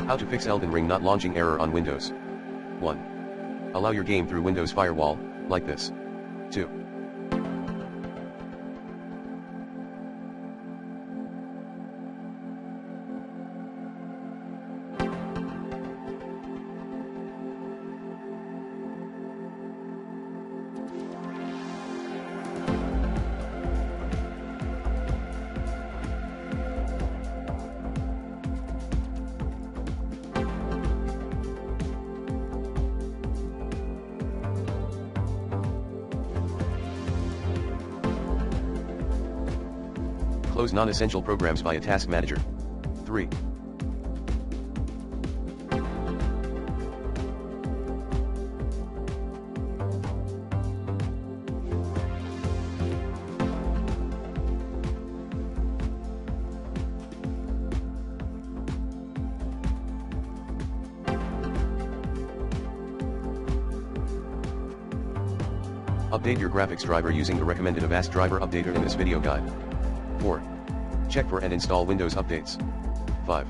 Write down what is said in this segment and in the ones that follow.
How to fix Elden Ring not launching error on Windows. 1. Allow your game through Windows Firewall, like this. 2. Close non-essential programs via Task Manager. 3. Update your graphics driver using the recommended Avast driver updater in this video guide. 4. Check for and install Windows updates. 5.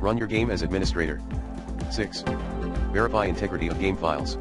Run your game as administrator. 6. Verify integrity of game files.